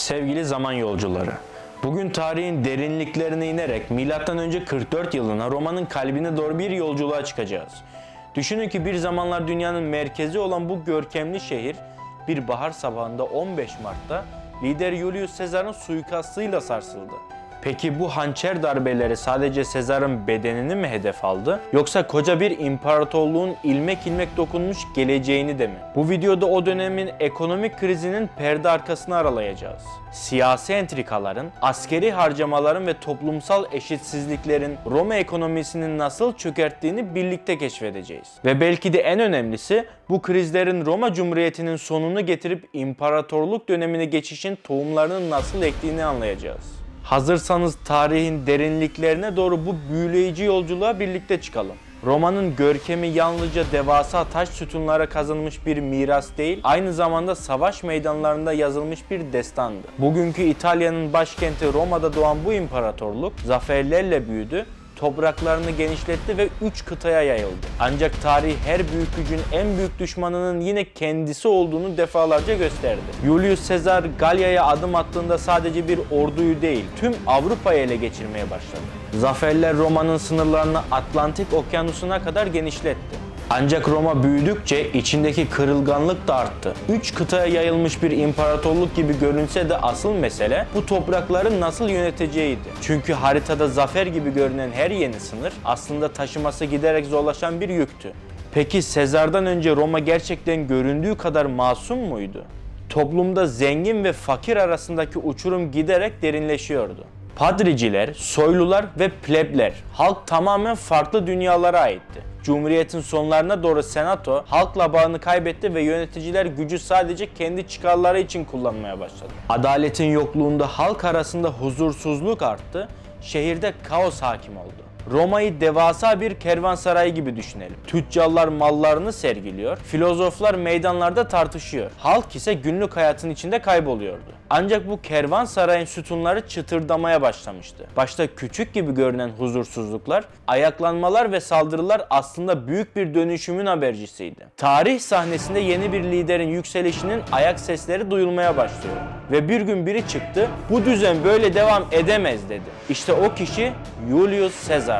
Sevgili zaman yolcuları, bugün tarihin derinliklerine inerek M.Ö. 44 yılına Roma'nın kalbine doğru bir yolculuğa çıkacağız. Düşünün ki bir zamanlar dünyanın merkezi olan bu görkemli şehir bir bahar sabahında 15 Mart'ta lider Julius Caesar'ın suikastıyla sarsıldı. Peki bu hançer darbeleri sadece Sezar'ın bedenini mi hedef aldı, yoksa koca bir imparatorluğun ilmek ilmek dokunmuş geleceğini de mi? Bu videoda o dönemin ekonomik krizinin perde arkasını aralayacağız. Siyasi entrikaların, askeri harcamaların ve toplumsal eşitsizliklerin Roma ekonomisini nasıl çökerttiğini birlikte keşfedeceğiz. Ve belki de en önemlisi, bu krizlerin Roma Cumhuriyeti'nin sonunu getirip imparatorluk dönemine geçişin tohumlarını nasıl ektiğini anlayacağız. Hazırsanız tarihin derinliklerine doğru bu büyüleyici yolculuğa birlikte çıkalım. Roma'nın görkemi yalnızca devasa taş sütunlara kazanmış bir miras değil, aynı zamanda savaş meydanlarında yazılmış bir destandı. Bugünkü İtalya'nın başkenti Roma'da doğan bu imparatorluk zaferlerle büyüdü, topraklarını genişletti ve 3 kıtaya yayıldı. Ancak tarih her büyük gücün en büyük düşmanının yine kendisi olduğunu defalarca gösterdi. Julius Caesar Galya'ya adım attığında sadece bir orduyu değil, tüm Avrupa'yı ele geçirmeye başladı. Zaferler Roma'nın sınırlarını Atlantik Okyanusu'na kadar genişletti. Ancak Roma büyüdükçe içindeki kırılganlık da arttı. 3 kıtaya yayılmış bir imparatorluk gibi görünse de asıl mesele bu toprakları nasıl yöneteceğiydi. Çünkü haritada zafer gibi görünen her yeni sınır aslında taşıması giderek zorlaşan bir yüktü. Peki Sezar'dan önce Roma gerçekten göründüğü kadar masum muydu? Toplumda zengin ve fakir arasındaki uçurum giderek derinleşiyordu. Padriciler, soylular ve plebler, halk tamamen farklı dünyalara aitti. Cumhuriyetin sonlarına doğru senato halkla bağını kaybetti ve yöneticiler gücü sadece kendi çıkarları için kullanmaya başladı. Adaletin yokluğunda halk arasında huzursuzluk arttı, şehirde kaos hakim oldu. Roma'yı devasa bir kervansarayı gibi düşünelim. Tüccarlar mallarını sergiliyor, filozoflar meydanlarda tartışıyor. Halk ise günlük hayatın içinde kayboluyordu. Ancak bu kervansarayın sütunları çıtırdamaya başlamıştı. Başta küçük gibi görünen huzursuzluklar, ayaklanmalar ve saldırılar aslında büyük bir dönüşümün habercisiydi. Tarih sahnesinde yeni bir liderin yükselişinin ayak sesleri duyulmaya başlıyor. Ve bir gün biri çıktı, bu düzen böyle devam edemez dedi. İşte o kişi Julius Caesar'dı.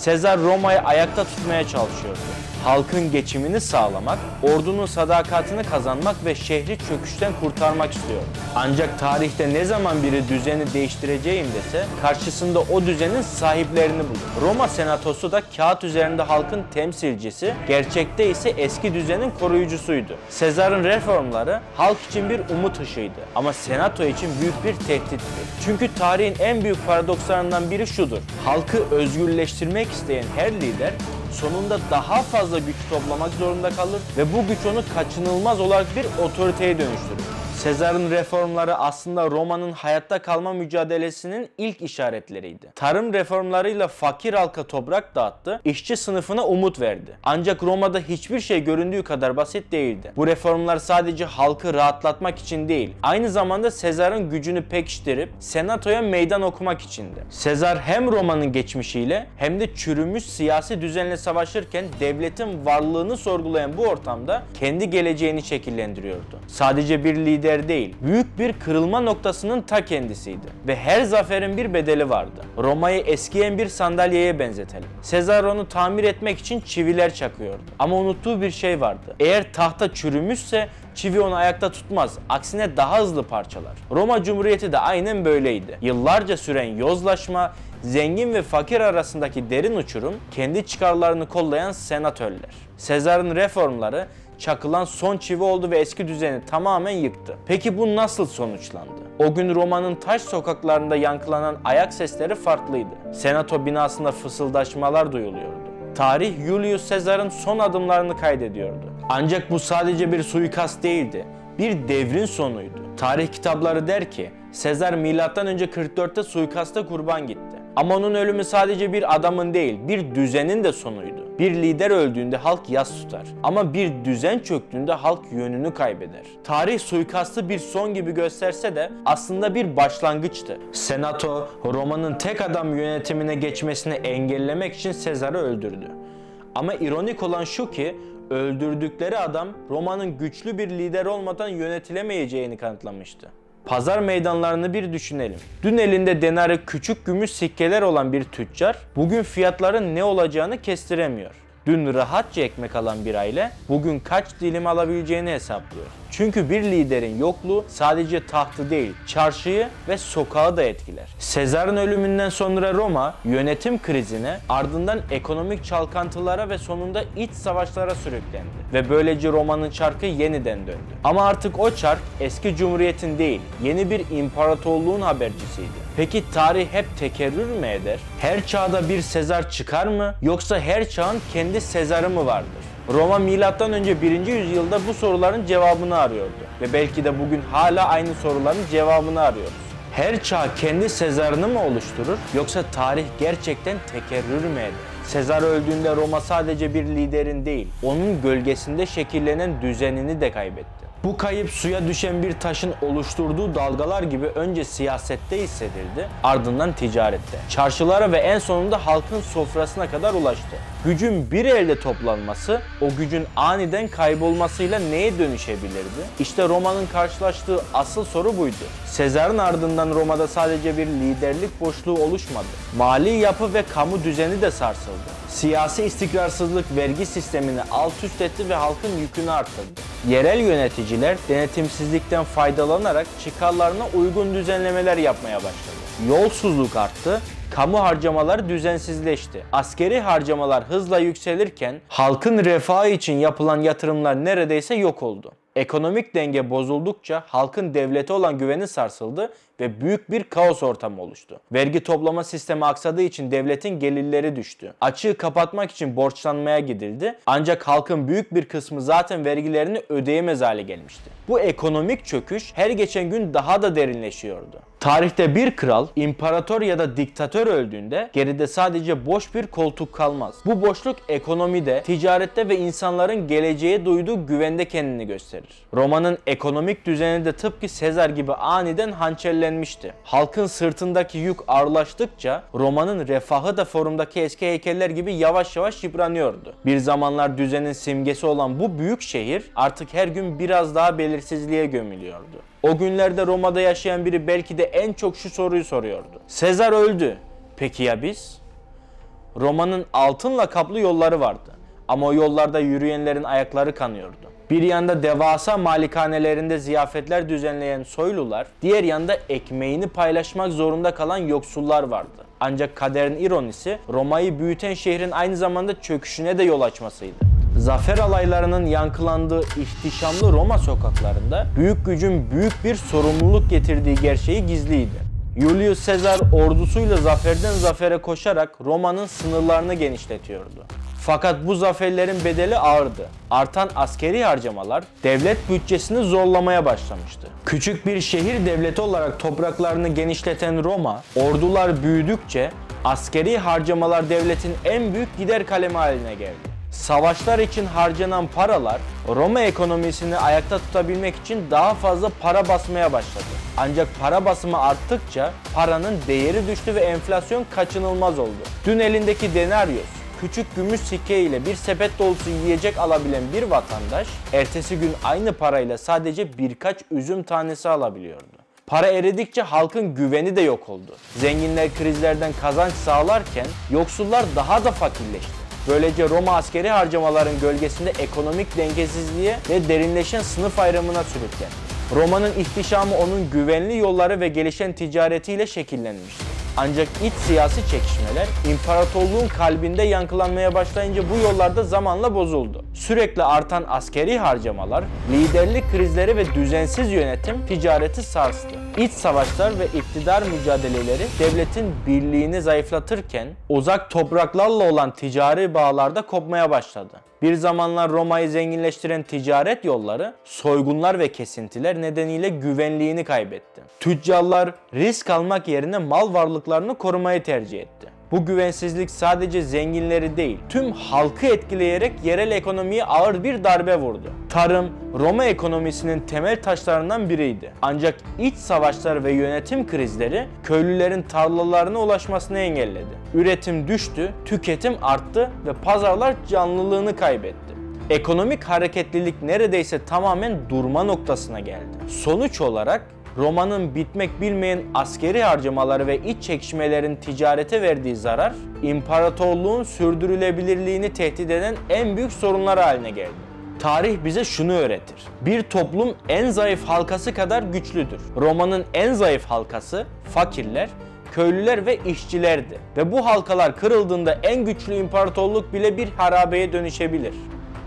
Caesar Roma'yı ayakta tutmaya çalışıyordu. Halkın geçimini sağlamak, ordunun sadakatini kazanmak ve şehri çöküşten kurtarmak istiyordu. Ancak tarihte ne zaman biri düzeni değiştireceğim dese, karşısında o düzenin sahiplerini bulur. Roma senatosu da kağıt üzerinde halkın temsilcisi, gerçekte ise eski düzenin koruyucusuydu. Sezar'ın reformları halk için bir umut ışığıydı ama senato için büyük bir tehditti. Çünkü tarihin en büyük paradokslarından biri şudur: halkı özgürleştirmek isteyen her lider sonunda daha fazla güç toplamak zorunda kalır ve bu güç onu kaçınılmaz olarak bir otoriteye dönüştürür. Sezar'ın reformları aslında Roma'nın hayatta kalma mücadelesinin ilk işaretleriydi. Tarım reformlarıyla fakir halka toprak dağıttı, işçi sınıfına umut verdi. Ancak Roma'da hiçbir şey göründüğü kadar basit değildi. Bu reformlar sadece halkı rahatlatmak için değil, aynı zamanda Sezar'ın gücünü pekiştirip senatoya meydan okumak içindi. Sezar hem Roma'nın geçmişiyle hem de çürümüş siyasi düzenle savaşırken devletin varlığını sorgulayan bu ortamda kendi geleceğini şekillendiriyordu. Sadece bir lider değil, büyük bir kırılma noktasının ta kendisiydi. Ve her zaferin bir bedeli vardı. Roma'yı eskiyen bir sandalyeye benzetelim. Sezar onu tamir etmek için çiviler çakıyordu. Ama unuttuğu bir şey vardı. Eğer tahta çürümüşse çivi onu ayakta tutmaz, aksine daha hızlı parçalar. Roma Cumhuriyeti de aynen böyleydi. Yıllarca süren yozlaşma, zengin ve fakir arasındaki derin uçurum, kendi çıkarlarını kollayan senatörler. Sezar'ın reformları çakılan son çivi oldu ve eski düzeni tamamen yıktı. Peki bu nasıl sonuçlandı? O gün Roma'nın taş sokaklarında yankılanan ayak sesleri farklıydı. Senato binasında fısıldaşmalar duyuluyordu. Tarih Julius Caesar'ın son adımlarını kaydediyordu. Ancak bu sadece bir suikast değildi, bir devrin sonuydu. Tarih kitapları der ki, Caesar M.Ö. 44'te suikasta kurban gitti. Ama onun ölümü sadece bir adamın değil, bir düzenin de sonuydu. Bir lider öldüğünde halk yas tutar. Ama bir düzen çöktüğünde halk yönünü kaybeder. Tarih suikastı bir son gibi gösterse de aslında bir başlangıçtı. Senato, Roma'nın tek adam yönetimine geçmesini engellemek için Sezar'ı öldürdü. Ama ironik olan şu ki, öldürdükleri adam Roma'nın güçlü bir lider olmadan yönetilemeyeceğini kanıtlamıştı. Pazar meydanlarını bir düşünelim. Dün elinde denarı küçük gümüş sikkeler olan bir tüccar bugün fiyatların ne olacağını kestiremiyor. Dün rahatça ekmek alan bir aile bugün kaç dilim alabileceğini hesaplıyor. Çünkü bir liderin yokluğu sadece tahtı değil, çarşıyı ve sokağı da etkiler. Sezar'ın ölümünden sonra Roma yönetim krizine, ardından ekonomik çalkantılara ve sonunda iç savaşlara sürüklendi. Ve böylece Roma'nın çarkı yeniden döndü. Ama artık o çark eski cumhuriyetin değil, yeni bir imparatorluğun habercisiydi. Peki tarih hep tekerrür mü eder? Her çağda bir Sezar çıkar mı? Yoksa her çağın kendi Sezar'ı mı vardır? Roma M.Ö. 1. yüzyılda bu soruların cevabını arıyordu. Ve belki de bugün hala aynı soruların cevabını arıyoruz. Her çağ kendi Sezar'ını mı oluşturur? Yoksa tarih gerçekten tekerrür mü eder? Sezar öldüğünde Roma sadece bir liderin değil, onun gölgesinde şekillenen düzenini de kaybetti. Bu kayıp suya düşen bir taşın oluşturduğu dalgalar gibi önce siyasette hissedildi, ardından ticarette, çarşılara ve en sonunda halkın sofrasına kadar ulaştı. Gücün bir elde toplanması, o gücün aniden kaybolmasıyla neye dönüşebilirdi? İşte Roma'nın karşılaştığı asıl soru buydu. Sezar'ın ardından Roma'da sadece bir liderlik boşluğu oluşmadı. Mali yapı ve kamu düzeni de sarsıldı. Siyasi istikrarsızlık vergi sistemini alt üst etti ve halkın yükünü arttırdı. Yerel yöneticiler denetimsizlikten faydalanarak çıkarlarına uygun düzenlemeler yapmaya başladı. Yolsuzluk arttı, kamu harcamaları düzensizleşti. Askeri harcamalar hızla yükselirken halkın refahı için yapılan yatırımlar neredeyse yok oldu. Ekonomik denge bozuldukça halkın devlete olan güveni sarsıldı ve büyük bir kaos ortamı oluştu. Vergi toplama sistemi aksadığı için devletin gelirleri düştü. Açığı kapatmak için borçlanmaya gidildi. Ancak halkın büyük bir kısmı zaten vergilerini ödeyemez hale gelmişti. Bu ekonomik çöküş her geçen gün daha da derinleşiyordu. Tarihte bir kral, imparator ya da diktatör öldüğünde geride sadece boş bir koltuk kalmaz. Bu boşluk ekonomide, ticarette ve insanların geleceğe duyduğu güvende kendini gösterir. Roma'nın ekonomik düzeni de tıpkı Sezar gibi aniden hançerlenmişti. Halkın sırtındaki yük ağırlaştıkça Roma'nın refahı da Forum'daki eski heykeller gibi yavaş yavaş yıpranıyordu. Bir zamanlar düzenin simgesi olan bu büyük şehir artık her gün biraz daha belirsizliğe gömülüyordu. O günlerde Roma'da yaşayan biri belki de en çok şu soruyu soruyordu. Sezar öldü. Peki ya biz? Roma'nın altınla kaplı yolları vardı. Ama o yollarda yürüyenlerin ayakları kanıyordu. Bir yanda devasa malikanelerinde ziyafetler düzenleyen soylular, diğer yanda ekmeğini paylaşmak zorunda kalan yoksullar vardı. Ancak kaderin ironisi Roma'yı büyüten şehrin aynı zamanda çöküşüne de yol açmasıydı. Zafer alaylarının yankılandığı ihtişamlı Roma sokaklarında büyük gücün büyük bir sorumluluk getirdiği gerçeği gizliydi. Julius Caesar ordusuyla zaferden zafere koşarak Roma'nın sınırlarını genişletiyordu. Fakat bu zaferlerin bedeli ağırdı. Artan askeri harcamalar devlet bütçesini zorlamaya başlamıştı. Küçük bir şehir devleti olarak topraklarını genişleten Roma, ordular büyüdükçe askeri harcamalar devletin en büyük gider kalemi haline geldi. Savaşlar için harcanan paralar Roma ekonomisini ayakta tutabilmek için daha fazla para basmaya başladı. Ancak para basımı arttıkça paranın değeri düştü ve enflasyon kaçınılmaz oldu. Dün elindeki denarius, küçük gümüş sikke ile bir sepet dolusu yiyecek alabilen bir vatandaş, ertesi gün aynı parayla sadece birkaç üzüm tanesi alabiliyordu. Para eridikçe halkın güveni de yok oldu. Zenginler krizlerden kazanç sağlarken yoksullar daha da fakirleşti. Böylece Roma askeri harcamaların gölgesinde ekonomik dengesizliğe ve derinleşen sınıf ayrımına sürüklendi. Roma'nın ihtişamı onun güvenli yolları ve gelişen ticaretiyle şekillenmişti. Ancak iç siyasi çekişmeler imparatorluğun kalbinde yankılanmaya başlayınca bu yollarda zamanla bozuldu. Sürekli artan askeri harcamalar, liderlik krizleri ve düzensiz yönetim ticareti sarstı. İç savaşlar ve iktidar mücadeleleri devletin birliğini zayıflatırken uzak topraklarla olan ticari bağlarda kopmaya başladı. Bir zamanlar Roma'yı zenginleştiren ticaret yolları, soygunlar ve kesintiler nedeniyle güvenliğini kaybetti. Tüccarlar risk almak yerine mal varlıklarını korumayı tercih etti. Bu güvensizlik sadece zenginleri değil, tüm halkı etkileyerek yerel ekonomiye ağır bir darbe vurdu. Tarım, Roma ekonomisinin temel taşlarından biriydi. Ancak iç savaşlar ve yönetim krizleri köylülerin tarlalarına ulaşmasını engelledi. Üretim düştü, tüketim arttı ve pazarlar canlılığını kaybetti. Ekonomik hareketlilik neredeyse tamamen durma noktasına geldi. Sonuç olarak Roma'nın bitmek bilmeyen askeri harcamaları ve iç çekişmelerin ticarete verdiği zarar, imparatorluğun sürdürülebilirliğini tehdit eden en büyük sorunlar haline geldi. Tarih bize şunu öğretir: bir toplum en zayıf halkası kadar güçlüdür. Roma'nın en zayıf halkası fakirler, köylüler ve işçilerdi. Ve bu halkalar kırıldığında en güçlü imparatorluk bile bir harabeye dönüşebilir.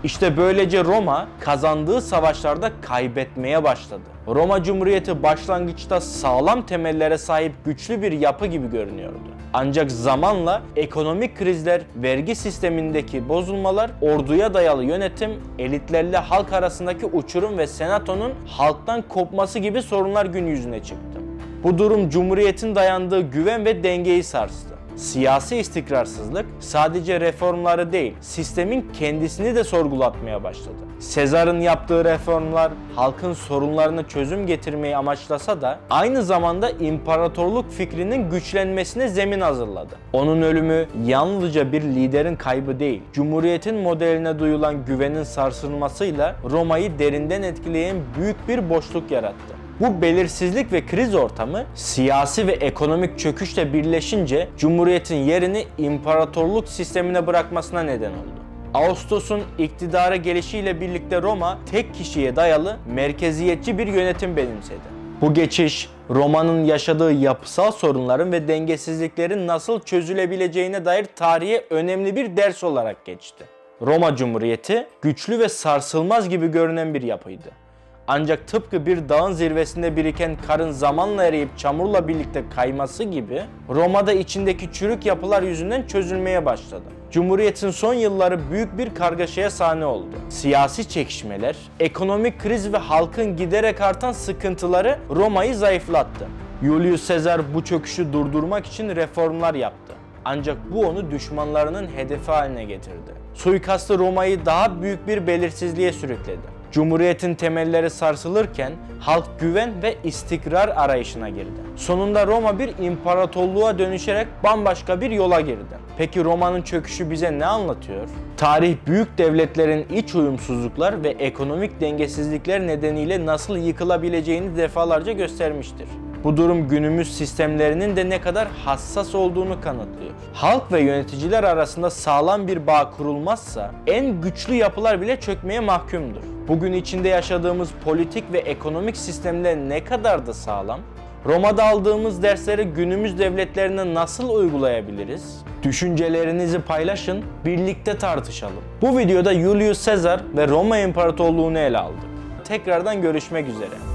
İşte böylece Roma kazandığı savaşlarda kaybetmeye başladı. Roma Cumhuriyeti başlangıçta sağlam temellere sahip güçlü bir yapı gibi görünüyordu. Ancak zamanla ekonomik krizler, vergi sistemindeki bozulmalar, orduya dayalı yönetim, elitlerle halk arasındaki uçurum ve senatonun halktan kopması gibi sorunlar gün yüzüne çıktı. Bu durum Cumhuriyet'in dayandığı güven ve dengeyi sarstı. Siyasi istikrarsızlık sadece reformları değil, sistemin kendisini de sorgulatmaya başladı. Sezar'ın yaptığı reformlar halkın sorunlarına çözüm getirmeyi amaçlasa da aynı zamanda imparatorluk fikrinin güçlenmesine zemin hazırladı. Onun ölümü yalnızca bir liderin kaybı değil, Cumhuriyet'in modeline duyulan güvenin sarsılmasıyla Roma'yı derinden etkileyen büyük bir boşluk yarattı. Bu belirsizlik ve kriz ortamı siyasi ve ekonomik çöküşle birleşince Cumhuriyet'in yerini imparatorluk sistemine bırakmasına neden oldu. Ağustos'un iktidara gelişiyle birlikte Roma tek kişiye dayalı merkeziyetçi bir yönetim benimsedi. Bu geçiş Roma'nın yaşadığı yapısal sorunların ve dengesizliklerin nasıl çözülebileceğine dair tarihe önemli bir ders olarak geçti. Roma Cumhuriyeti güçlü ve sarsılmaz gibi görünen bir yapıydı. Ancak tıpkı bir dağın zirvesinde biriken karın zamanla eriyip çamurla birlikte kayması gibi Roma'da içindeki çürük yapılar yüzünden çözülmeye başladı. Cumhuriyetin son yılları büyük bir kargaşaya sahne oldu. Siyasi çekişmeler, ekonomik kriz ve halkın giderek artan sıkıntıları Roma'yı zayıflattı. Julius Caesar bu çöküşü durdurmak için reformlar yaptı. Ancak bu onu düşmanlarının hedefi haline getirdi. Suikastı Roma'yı daha büyük bir belirsizliğe sürükledi. Cumhuriyetin temelleri sarsılırken halk güven ve istikrar arayışına girdi. Sonunda Roma bir imparatorluğa dönüşerek bambaşka bir yola girdi. Peki Roma'nın çöküşü bize ne anlatıyor? Tarih büyük devletlerin iç uyumsuzluklar ve ekonomik dengesizlikler nedeniyle nasıl yıkılabileceğini defalarca göstermiştir. Bu durum günümüz sistemlerinin de ne kadar hassas olduğunu kanıtlıyor. Halk ve yöneticiler arasında sağlam bir bağ kurulmazsa en güçlü yapılar bile çökmeye mahkumdur. Bugün içinde yaşadığımız politik ve ekonomik sistemler ne kadar da sağlam? Roma'da aldığımız dersleri günümüz devletlerine nasıl uygulayabiliriz? Düşüncelerinizi paylaşın, birlikte tartışalım. Bu videoda Julius Caesar ve Roma İmparatorluğunu ele aldık. Tekrardan görüşmek üzere.